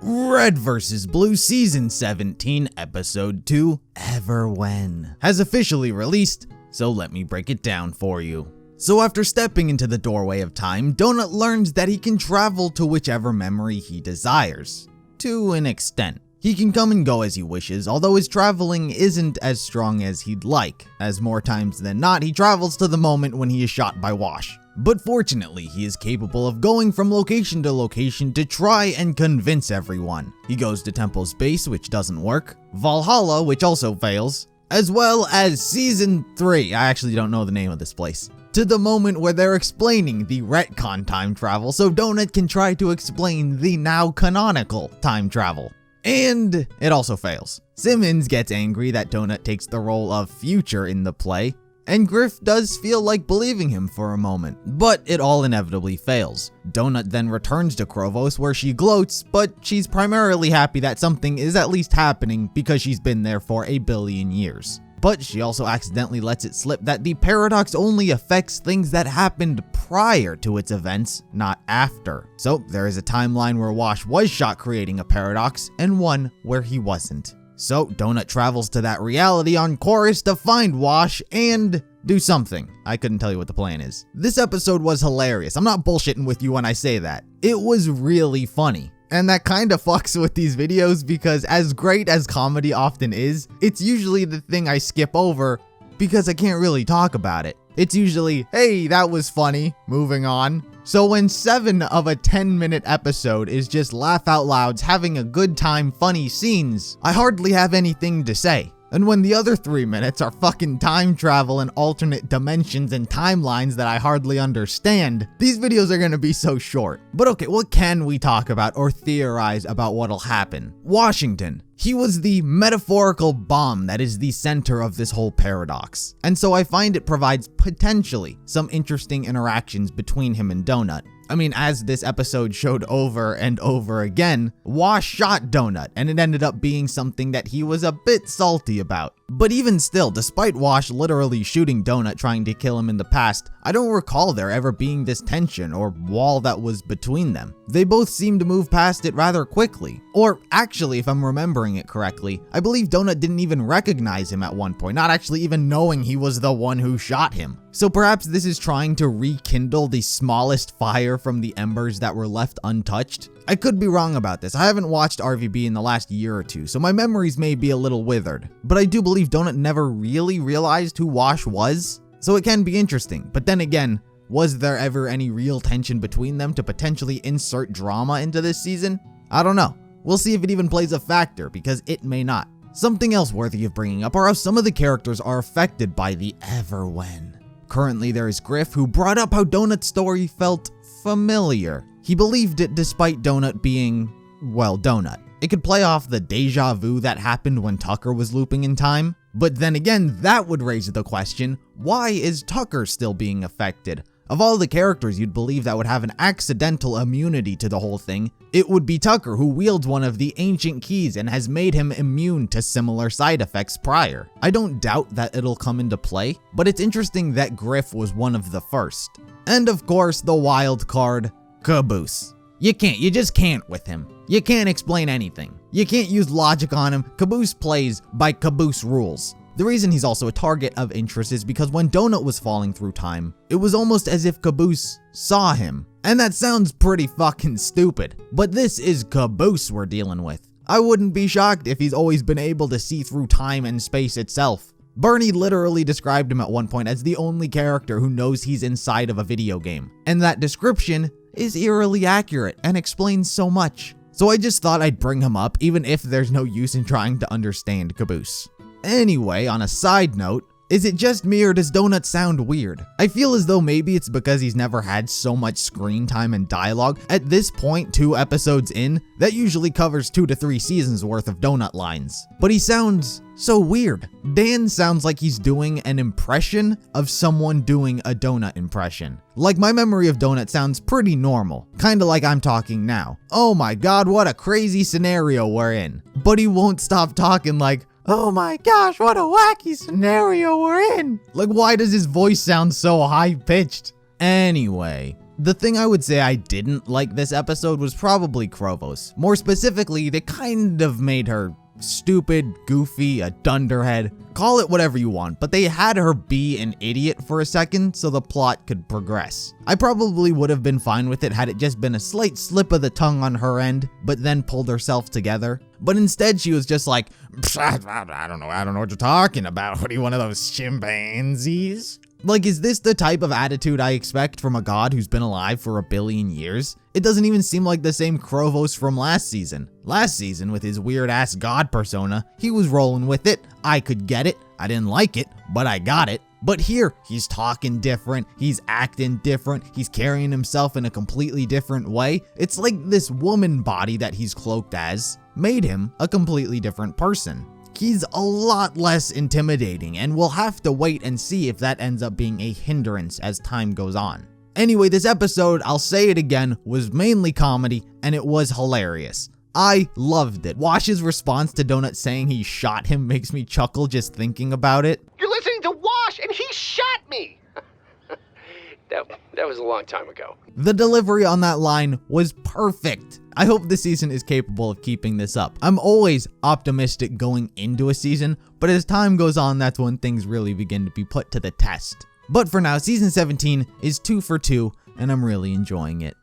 Red vs. Blue Season 17, Episode 2, Everwhen, has officially released, so let me break it down for you. So after stepping into the doorway of time, Donut learns that he can travel to whichever memory he desires. To an extent. He can come and go as he wishes, although his traveling isn't as strong as he'd like, as more times than not he travels to the moment when he is shot by Wash. But fortunately, he is capable of going from location to location to try and convince everyone. He goes to Temple's base, which doesn't work, Valhalla, which also fails, as well as Season 3, I actually don't know the name of this place, to the moment where they're explaining the retcon time travel so Donut can try to explain the now canonical time travel. And it also fails. Simmons gets angry that Donut takes the role of Future in the play, and Griff does feel like believing him for a moment, but it all inevitably fails. Donut then returns to Krovos where she gloats, but she's primarily happy that something is at least happening because she's been there for a billion years. But she also accidentally lets it slip that the paradox only affects things that happened prior to its events, not after. So there is a timeline where Wash was shot creating a paradox, and one where he wasn't. So Donut travels to that reality on Chorus to find Wash and do something. I couldn't tell you what the plan is. This episode was hilarious. I'm not bullshitting with you when I say that. It was really funny. And that kind of fucks with these videos because as great as comedy often is, it's usually the thing I skip over because I can't really talk about it. It's usually, hey, that was funny, moving on. So when 7 of a 10-minute episode is just laugh out louds having a good time funny scenes, I hardly have anything to say. And when the other 3 minutes are fucking time travel and alternate dimensions and timelines that I hardly understand, these videos are gonna be so short. But okay, what can we talk about or theorize about what'll happen? Washington. He was the metaphorical bomb that is the center of this whole paradox. And so I find it provides potentially some interesting interactions between him and Donut. I mean, as this episode showed over and over again, Wash shot Donut, and it ended up being something that he was a bit salty about. But even still, despite Wash literally shooting Donut trying to kill him in the past, I don't recall there ever being this tension or wall that was between them. They both seemed to move past it rather quickly. Or actually, if I'm remembering it correctly, I believe Donut didn't even recognize him at one point, not actually even knowing he was the one who shot him. So perhaps this is trying to rekindle the smallest fire from the embers that were left untouched? I could be wrong about this. I haven't watched RVB in the last year or two, so my memories may be a little withered. But I do believe Donut never really realized who Wash was, so it can be interesting. But then again, was there ever any real tension between them to potentially insert drama into this season? I don't know. We'll see if it even plays a factor, because it may not. Something else worthy of bringing up are how some of the characters are affected by the Everwhen. Currently there is Griff, who brought up how Donut's story felt familiar. He believed it despite Donut being, well, Donut. It could play off the deja vu that happened when Tucker was looping in time. But then again, that would raise the question, why is Tucker still being affected? Of all the characters you'd believe that would have an accidental immunity to the whole thing, it would be Tucker, who wields one of the ancient keys and has made him immune to similar side effects prior. I don't doubt that it'll come into play, but it's interesting that Griff was one of the first. And of course, the wild card, Caboose. You just can't with him. You can't explain anything. You can't use logic on him. Caboose plays by Caboose rules. The reason he's also a target of interest is because when Donut was falling through time, it was almost as if Caboose saw him. And that sounds pretty fucking stupid, but this is Caboose we're dealing with. I wouldn't be shocked if he's always been able to see through time and space itself. Bernie literally described him at one point as the only character who knows he's inside of a video game. And that description is eerily accurate and explains so much. So I just thought I'd bring him up even if there's no use in trying to understand Caboose. Anyway, on a side note, is it just me or does Donut sound weird? I feel as though maybe it's because he's never had so much screen time and dialogue. At this point, 2 episodes in, that usually covers 2 to 3 seasons worth of Donut lines. But he sounds so weird. Dan sounds like he's doing an impression of someone doing a Donut impression. Like my memory of Donut sounds pretty normal, kinda like I'm talking now. Oh my god, what a crazy scenario we're in. But he won't stop talking like, oh my gosh, what a wacky scenario we're in. Like, why does his voice sound so high-pitched? Anyway, The thing I would say I didn't like this episode was probably Krovos. More specifically, they kind of made her stupid, goofy, a dunderhead. Call it whatever you want, but they had her be an idiot for a second so the plot could progress. I probably would have been fine with it had it just been a slight slip of the tongue on her end, but then pulled herself together. But instead she was just like, I don't know what you're talking about. What are you, one of those chimpanzees? Like, is this the type of attitude I expect from a god who's been alive for 1 billion years? It doesn't even seem like the same Krovos from last season. Last season, with his weird-ass god persona, he was rolling with it. I could get it. I didn't like it, but I got it. But here, he's talking different, he's acting different, he's carrying himself in a completely different way. It's like this woman body that he's cloaked as made him a completely different person. He's a lot less intimidating, and we'll have to wait and see if that ends up being a hindrance as time goes on. Anyway, this episode, I'll say it again, was mainly comedy, and it was hilarious. I loved it. Wash's response to Donut saying he shot him makes me chuckle just thinking about it. You're listening to Wash, and he shot me! That was a long time ago. The delivery on that line was perfect. I hope the season is capable of keeping this up. I'm always optimistic going into a season, but as time goes on, that's when things really begin to be put to the test. But for now, season 17 is 2 for 2, and I'm really enjoying it.